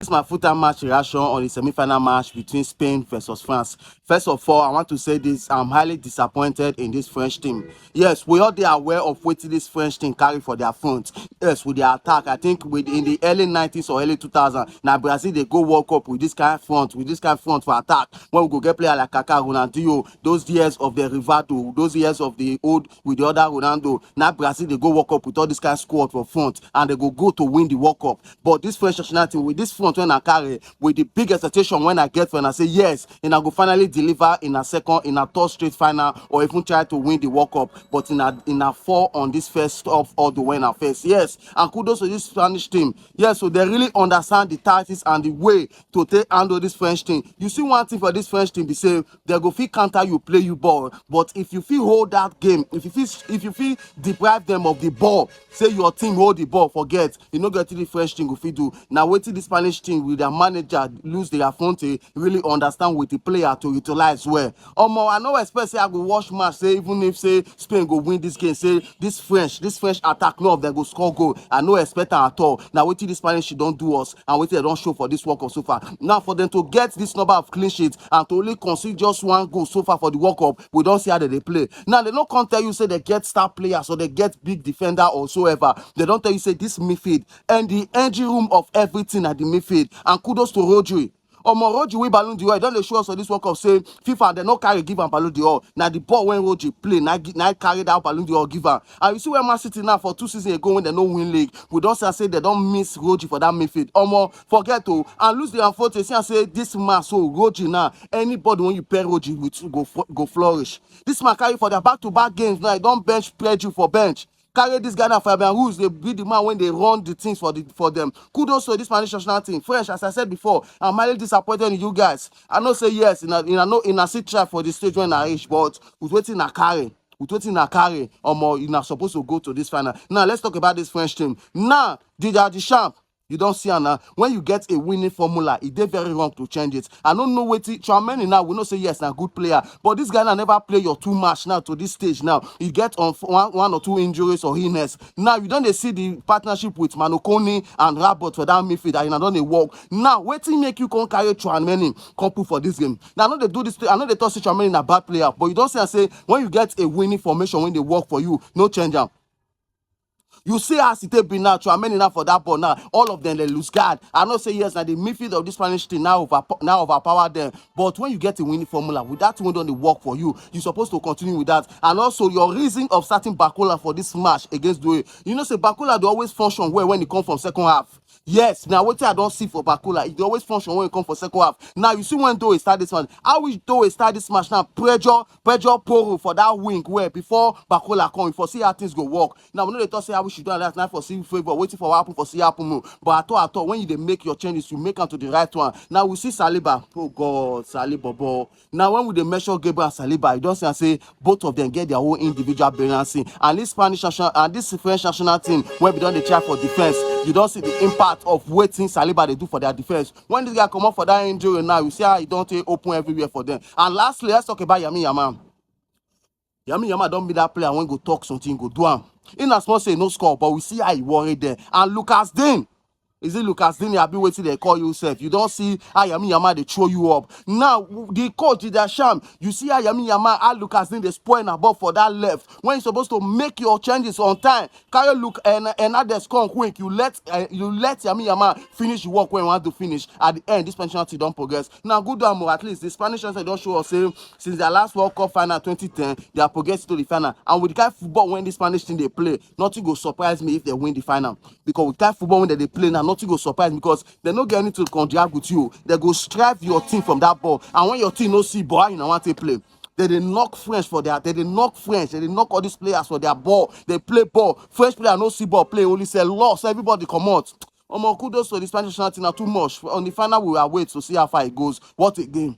This is my full-time match reaction on the semi-final match between Spain versus France. First of all, I want to say this: I'm highly disappointed in this French team. Yes, we all are aware of what this French team carry for their front. Yes, with their attack, I think in the early 90s or early 2000s, now Brazil they go World Cup with this kind of front, for attack. When we go get player like Kaká, Ronaldinho, those years of the Rivaldo, those years of the old with the other Ronaldo. Now Brazil they go World Cup with all this kind of squad for front, and they go to win the World Cup. But this French national team with this front when I carry, with the big expectation when I get when I say yes, and I go finally deliver in a third straight final, or even try to win the World Cup. But in a fall on this first of all the winner first. Yes, and kudos to this Spanish team. Yes, so they really understand the tactics and the way to handle this French team. You see one thing for this French team, be say they go fit counter you, play you ball. But if you feel hold that game, if you feel deprive them of the ball, say your team hold the ball, forget you no get the French team go fit do. Now wait till the Spanish team with their manager lose their front, really understand with the player to utilize well. I no expect say I go watch match, say even if say Spain go win this game, say this French attack, no of them go score goal. I no expect them at all. Now wait till the Spanish don't do us, and wait till they don't show for this World Cup so far. Now for them to get this number of clean sheets and to only concede just one goal so far for the World Cup, we don't see how they play. Now they don't come tell you say they get star players or they get big defender or so ever. They don't tell you say this midfield and the engine room of everything at the midfield. And kudos to Rodri. Rodri wey Ballon d'Or, don't they show us on this World Cup say FIFA they not carry give am Ballon d'Or. Now the ball when Rodri play, now carry that Ballon d'Or give am. And you see where Man City now for 2 seasons ago when they no win league, we don't say they don't miss Rodri for that midfield. Forget to and lose the unfortunate see and say this man so Rodri now anybody when you pair Rodri with go flourish. This man carry for their back-to-back games now. He don't bench Pedro for bench. Carry this guy now Fabian Ruiz, they be the man when they run the things for them. Kudos to this Spanish national team. French, as I said before, I'm highly disappointed in you guys. I know say yes in a sit try for the stage when I reach, but with waiting a carry. You're not supposed to go to this final. Now let's talk about this French team. Now, Didier Deschamps. You don't see now. When you get a winning formula, it is very wrong to change it. I don't know what Tchouaméni now will not say yes, now good player, but this guy now never play your 2 match now to this stage. Now you get on one or 2 injuries or illness. Now you don't see the partnership with Manukoni and Rabiot for that midfield. And you don't they work. Now waiting make you come carry Tchouaméni come put for this game. Now I know they do this. I know they thought Tchouaméni a bad player, but you don't say when you get a winning formation when they work for you, no change them. You see how it be now, Tchouaméni now for that ball now. All of them they lose guard. I not say yes, now the midfield of this Spanish team now overpower them. But when you get a winning formula, with that window they work for you, you're supposed to continue with that. And also your reason of starting Barcola for this match against Doué. You know, say Barcola they always function well when it come from second half. Yes, now what I don't see for Barcola, it always function when it come for second half. Now you see when Doué start this match. How will Doué start this match now? Pressure Poro for that wing where before Barcola come, for see how things go work. Now we know they talk say how we should do that now for see favor, waiting for what happen for see happen. But at all, when you make your changes, you make them to the right one. Now we see Saliba. Oh God, Saliba. Now when we they measure Gabriel and Saliba, you don't say both of them get their own individual balancing. And this Spanish national and this French national team where we don't they try for defense, you don't see the impact of waiting Saliba they do for their defense. When this guy come up for that injury now, you see how he don't take open everywhere for them. And lastly, let's talk about Lamine Yamal. Lamine Yamal don't be that player when go talk something, go do him. In as much say no score, but we see how he worried there. And Lucas Digne. Is it Lucas Digne? I've been waiting they call you self. You don't see how Lamine Yamal they throw you up. Now the coach Didier Deschamps, you see how Lamine Yamal and Lucas Digne they spoil above for that left. When you're supposed to make your changes on time, carry look and at the score quick. You let Lamine Yamal finish the work when you want to finish. At the end, this Spanish team don't progress. Now good one, at least the Spanish team don't show us since their last World Cup final 2010, they are progressed to the final. And with the kind of football when the Spanish team they play, nothing go surprise me if they win the final. Because with the kind of football when they play now, nothing go surprise because they no get anything to contract with you. They go strive your team from that ball. And when your team no see ball, you know what they play. They knock French for their. They knock all these players for their ball. They play ball. French player no see ball play. Only say loss. Everybody come out. Kudos to the Spanish national team. Now too much. On the final we will wait to see how far it goes. What a game.